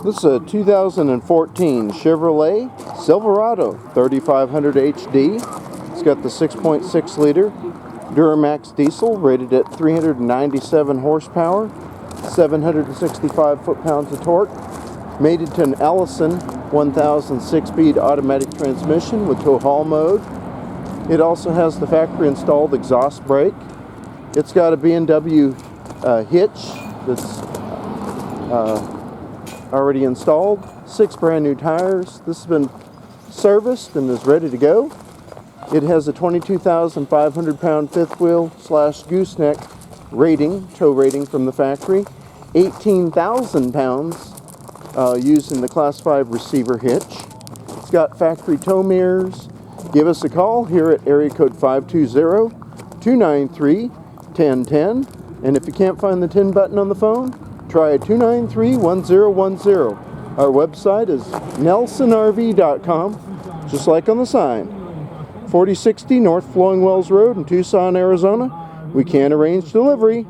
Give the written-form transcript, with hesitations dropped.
This is a 2014 Chevrolet Silverado 3500 HD. It's got the 6.6 liter Duramax diesel rated at 397 horsepower, 765 foot-pounds of torque. Mated to an Allison 1000 6-speed automatic transmission with tow haul mode. It also has the factory installed exhaust brake. It's got a BMW Hitch that's already installed. 6 brand new tires. This has been serviced and is ready to go. It has a 22,500 pound fifth wheel / gooseneck rating, tow rating from the factory. 18,000 pounds using the Class 5 receiver hitch. It's got factory tow mirrors. Give us a call here at area code 520-293-1010. And if you can't find the 10 button on the phone, try 293-1010. Our website is nelsonrv.com, just like on the sign. 4060 North Flowing Wells Road in Tucson, Arizona. We can arrange delivery.